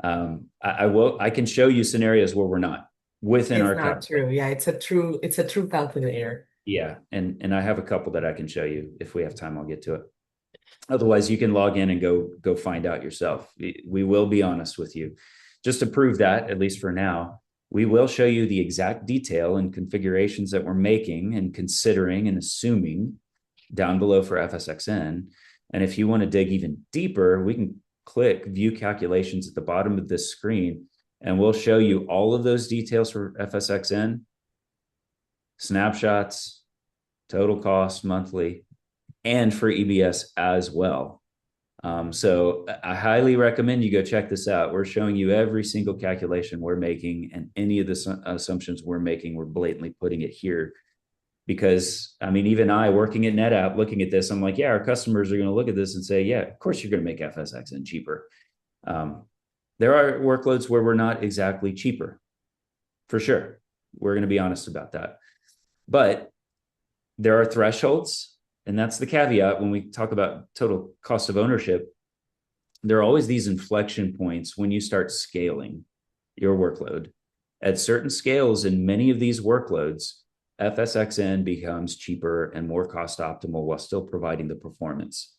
I can show you scenarios where we're not within It's our not calculator. true. Yeah, it's a true calculator. Yeah, and I have a couple that I can show you. If we have time, I'll get to it. Otherwise, you can log in and go find out yourself. We will be honest with you. Just to prove that, at least for now, we will show you the exact detail and configurations that we're making and considering and assuming down below for FSXN. And if you want to dig even deeper, we can click view calculations at the bottom of this screen, and we'll show you all of those details for FSXN, snapshots, total cost monthly, and for EBS as well. So I highly recommend you go check this out. We're showing you every single calculation we're making, and any of the assumptions we're making, we're blatantly putting it here. Because I mean, even I working at NetApp looking at this, I'm like, yeah, our customers are going to look at this and say, yeah, of course you're going to make FSXN cheaper. There are workloads where we're not exactly cheaper, for sure. We're going to be honest about that. But there are thresholds, and that's the caveat when we talk about total cost of ownership. There are always these inflection points when you start scaling your workload. At certain scales in many of these workloads, FSXN becomes cheaper and more cost optimal while still providing the performance.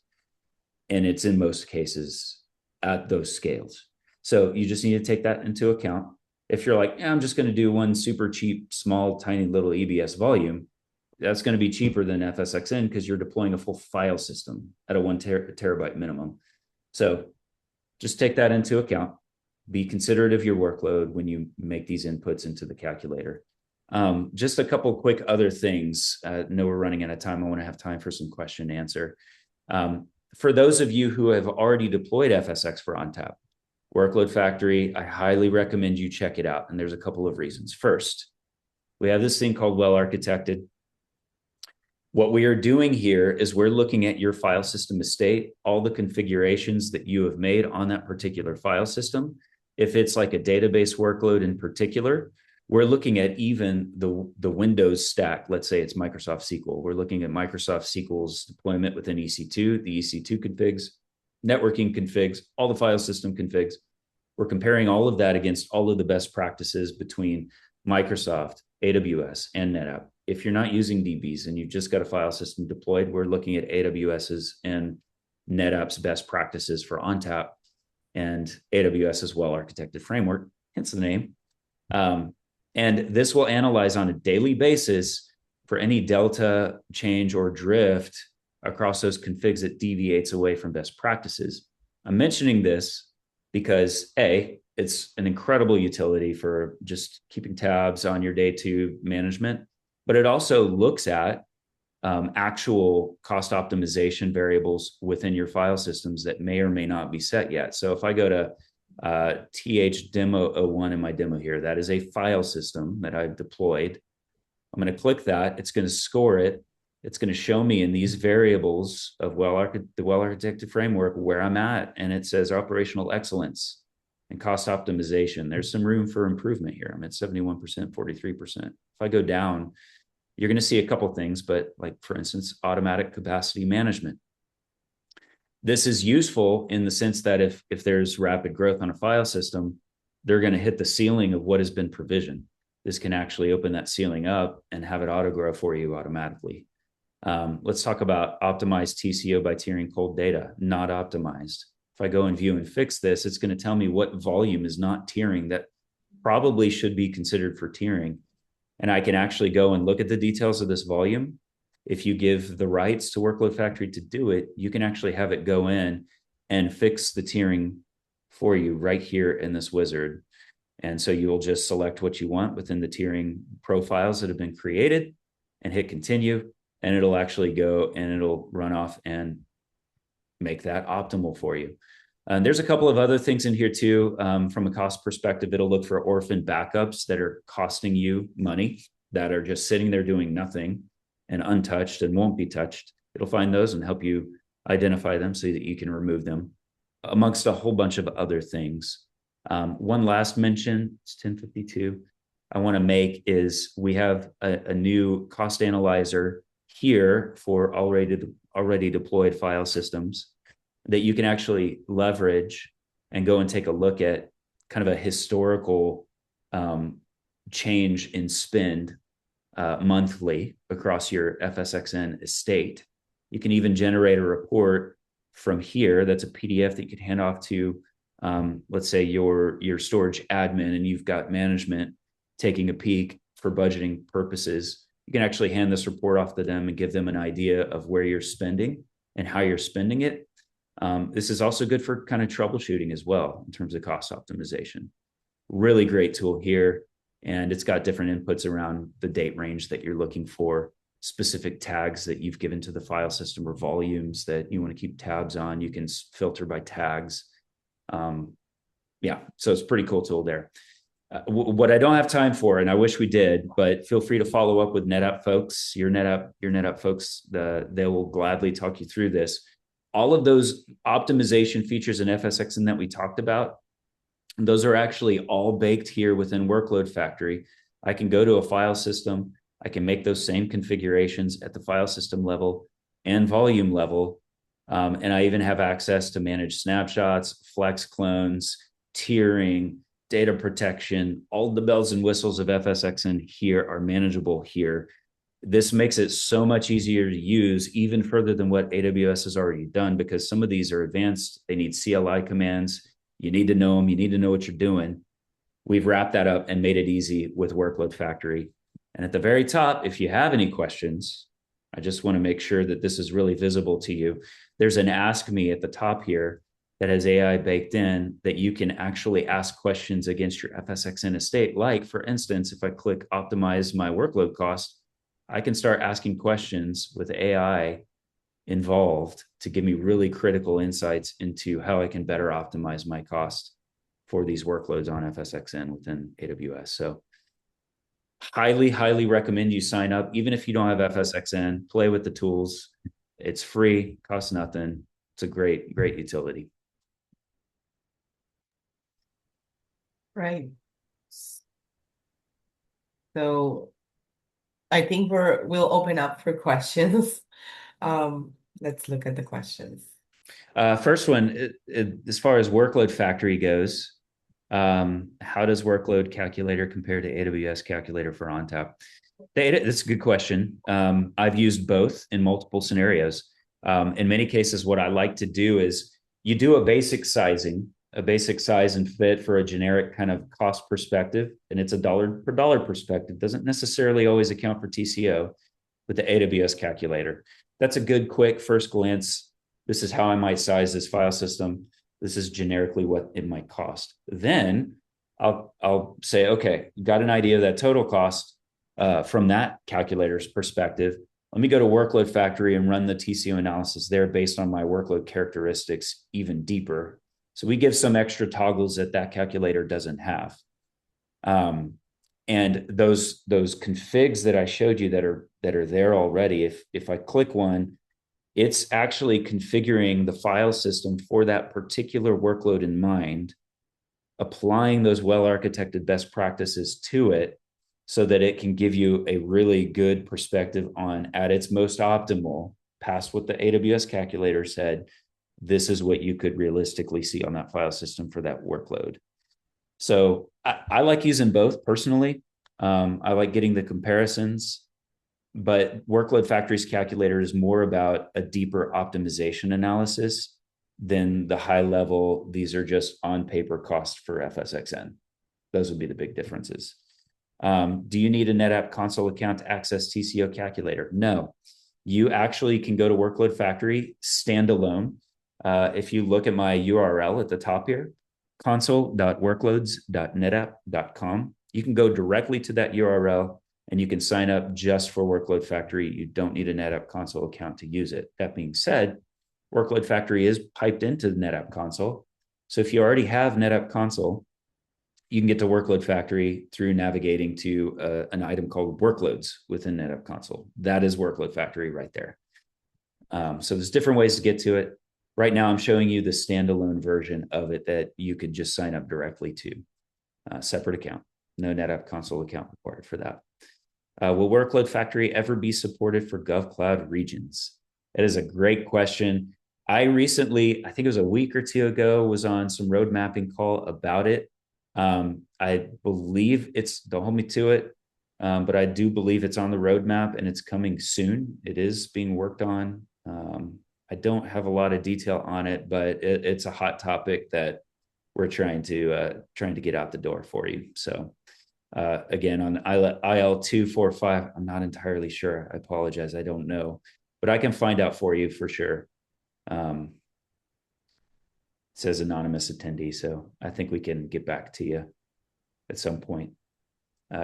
And it's in most cases at those scales. So you just need to take that into account. If you're like, yeah, I'm just going to do one super cheap, small, tiny little EBS volume, that's going to be cheaper than FSXN because you're deploying a full file system at a 1 terabyte minimum. So just take that into account. Be considerate of your workload when you make these inputs into the calculator. Just a couple quick other things. I know we're running out of time. I want to have time for some question and answer. For those of you who have already deployed FSX for ONTAP, Workload Factory, I highly recommend you check it out. And there's a couple of reasons. First, we have this thing called well architected. What we are doing here is we're looking at your file system estate, all the configurations that you have made on that particular file system. If it's like a database workload in particular, we're looking at even the Windows stack. Let's say it's Microsoft SQL. We're looking at Microsoft SQL's deployment within EC2, the EC2 configs, networking configs, all the file system configs. We're comparing all of that against all of the best practices between Microsoft, AWS, and NetApp. If you're not using DBs and you've just got a file system deployed, we're looking at AWS's and NetApp's best practices for ONTAP and AWS's well-architected framework, hence the name. And this will analyze on a daily basis for any delta, change, or drift across those configs that deviates away from best practices. I'm mentioning this because A, it's an incredible utility for just keeping tabs on your day two management, but it also looks at actual cost optimization variables within your file systems that may or may not be set yet. So if I go to th demo 01 in my demo here, that is a file system that I've deployed. I'm going to click that. It's going to score it. It's going to show me in these variables of the well-architected framework where I'm at. And it says operational excellence and cost optimization. There's some room for improvement here. I'm at 71%, 43%. If I go down, you're going to see a couple things, but like, for instance, automatic capacity management. This is useful in the sense that if there's rapid growth on a file system, they're going to hit the ceiling of what has been provisioned. This can actually open that ceiling up and have it auto grow for you automatically. Let's talk about optimized TCO by tiering cold data, not optimized. If I go and view and fix this, it's going to tell me what volume is not tiering that probably should be considered for tiering. And I can actually go and look at the details of this volume. If you give the rights to Workload Factory to do it, you can actually have it go in and fix the tiering for you right here in this wizard. And so you'll just select what you want within the tiering profiles that have been created and hit continue. And it'll actually go and it'll run off and make that optimal for you. And there's a couple of other things in here too. From a cost perspective, it'll look for orphan backups that are costing you money, that are just sitting there doing nothing and untouched and won't be touched. It'll find those and help you identify them so that you can remove them, amongst a whole bunch of other things. One last mention, it's 1052, I want to make is we have a new cost analyzer here for already deployed file systems that you can actually leverage and go and take a look at kind of a historical change in spend monthly across your FSXN estate. You can even generate a report from here that's a PDF that you can hand off to, let's say, your storage admin, and you've got management taking a peek for budgeting purposes. You can actually hand this report off to them and give them an idea of where you're spending and how you're spending it. This is also good for kind of troubleshooting as well in terms of cost optimization. Really great tool here. And it's got different inputs around the date range that you're looking for, specific tags that you've given to the file system or volumes that you want to keep tabs on. You can filter by tags. Yeah, so it's a pretty cool tool there. What I don't have time for, and I wish we did, but feel free to follow up with NetApp folks, your NetApp folks. They will gladly talk you through this. All of those optimization features in FSXN that we talked about, those are actually all baked here within Workload Factory. I can go to a file system. I can make those same configurations at the file system level and volume level. And I even have access to manage snapshots, flex clones, tiering, data protection. All the bells and whistles of FSXN here are manageable here. This makes it so much easier to use, even further than what AWS has already done, because some of these are advanced. They need CLI commands. You need to know them. You need to know what you're doing. We've wrapped that up and made it easy with Workload Factory. And at the very top, if you have any questions, I just want to make sure that this is really visible to you. There's an Ask Me at the top here that has AI baked in that you can actually ask questions against your FSXN estate. Like, for instance, if I click Optimize my workload cost, I can start asking questions with AI involved to give me really critical insights into how I can better optimize my cost for these workloads on FSXN within AWS. So highly, highly recommend you sign up. Even if you don't have FSXN, play with the tools. It's free, costs nothing. It's a great, great utility. Right. So I think we'll open up for questions. Let's look at the questions. First one, as far as workload factory goes, how does workload calculator compare to AWS calculator for ONTAP? That's a good question. I've used both in multiple scenarios. In many cases, what I like to do is you do a basic sizing, a basic size and fit for a generic kind of cost perspective, and it's a dollar per dollar perspective. Doesn't necessarily always account for TCO with the AWS calculator. That's a good, quick first glance. This is how I might size this file system. This is generically what it might cost. Then I'll say, okay, you got an idea of that total cost from that calculator's perspective. Let me go to Workload Factory and run the TCO analysis there based on my workload characteristics even deeper. So we give some extra toggles that that calculator doesn't have. And those configs that I showed you that are there already, if I click one, it's actually configuring the file system for that particular workload in mind, applying those well-architected best practices to it so that it can give you a really good perspective on, at its most optimal, past what the AWS calculator said, this is what you could realistically see on that file system for that workload. So I like using both personally. I like getting the comparisons, but Workload Factory's calculator is more about a deeper optimization analysis than the high level. These are just on paper costs for FSXN. Those would be the big differences. Do you need a NetApp console account to access TCO calculator? No. You actually can go to Workload Factory standalone. If you look at my URL at the top here, console.workloads.netapp.com, you can go directly to that URL and you can sign up just for Workload Factory. You don't need a NetApp console account to use it. That being said, Workload Factory is piped into the NetApp console. So if you already have NetApp console, you can get to Workload Factory through navigating to an item called Workloads within NetApp console. That is Workload Factory right there. So there's different ways to get to it. Right now, I'm showing you the standalone version of it that you could just sign up directly to. Separate account. No NetApp console account required for that. Will Workload Factory ever be supported for GovCloud regions? That is a great question. I recently, I think it was a week or two ago, was on some road mapping call about it. I believe it's, don't hold me to it, but I do believe it's on the roadmap and it's coming soon. It is being worked on. I don't have a lot of detail on it, but it's a hot topic that we're trying to get out the door for you. So again, on IL245, I'm not entirely sure. I apologize. I don't know, but I can find out for you for sure. It says anonymous attendee, so I think we can get back to you at some point.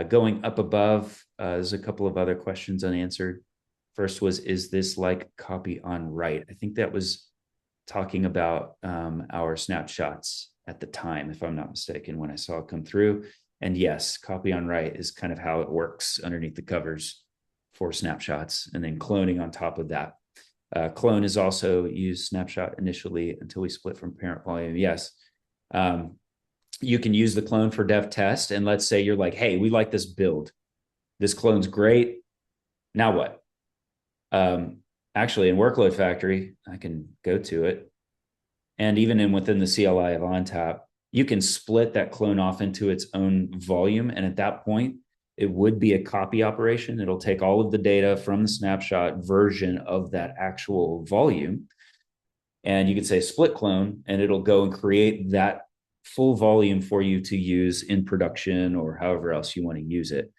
Going up above, there's a couple of other questions unanswered. First was, is this like copy on write? I think that was talking about our snapshots at the time, if I'm not mistaken, when I saw it come through. And yes, copy on write is kind of how it works underneath the covers for snapshots, and then cloning on top of that. Clone is also used snapshot initially until we split from parent volume. Yes. You can use the clone for dev test. And let's say you're like, hey, we like this build. This clone's great. Now what? Actually, in Workload Factory, I can go to it. And even within the CLI of ONTAP, you can split that clone off into its own volume. And at that point, it would be a copy operation. It'll take all of the data from the snapshot version of that actual volume. And you could say split clone, and it'll go and create that full volume for you to use in production or however else you want to use it.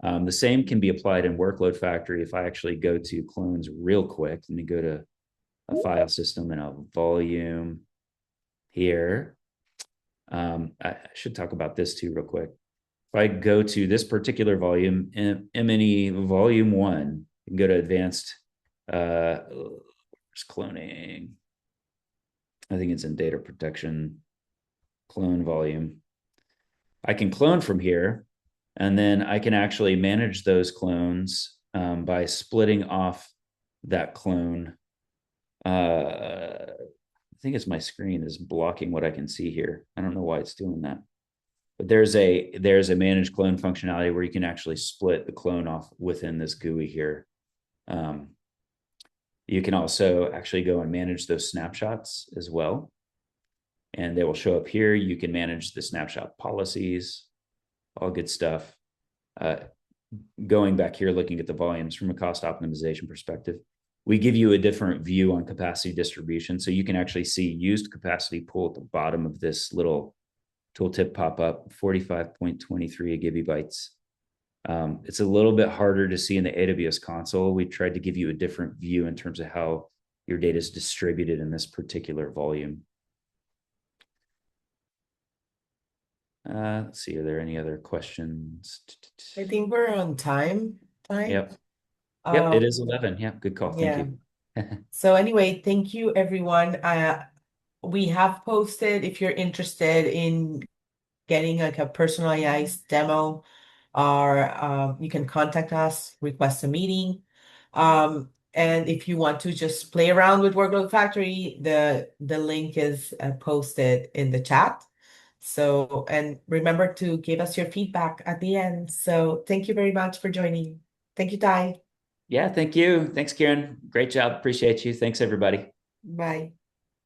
The same can be applied in Workload Factory. If I actually go to clones real quick, let me go to a file system and a volume here. I should talk about this too real quick. If I go to this particular volume, MNE volume 1, you can go to advanced cloning. I think it's in data protection, clone volume. I can clone from here. And then I can actually manage those clones by splitting off that clone. I think it's my screen is blocking what I can see here. I don't know why it's doing that. But there's a manage clone functionality where you can actually split the clone off within this GUI here. Um, you can also actually go and manage those snapshots as well. And they will show up here. You can manage the snapshot policies, all good stuff. Uh, Going back here, looking at the volumes from a cost optimization perspective, we give you a different view on capacity distribution. So you can actually see used capacity pool at the bottom of this little tooltip pop up, 45.23 gigabytes. It's a little bit harder to see in the AWS console. We tried to give you a different view in terms of how your data is distributed in this particular volume. Let's see, are there any other questions? I think we're on time. Yep. Yep, it Um, is 11. Yeah, good call. Thank yeah. you. So anyway, thank you everyone. We have posted if you're interested in getting like a personalized demo, or you can contact us, request a meeting. And if you want to just play around with Workload Factory, the link is posted in the chat. So, and remember to give us your feedback at the end. So thank you very much for joining. Thank you, Ty. Yeah, thank you. Thanks, Kieran. Great job. Appreciate you. Thanks, everybody. Bye.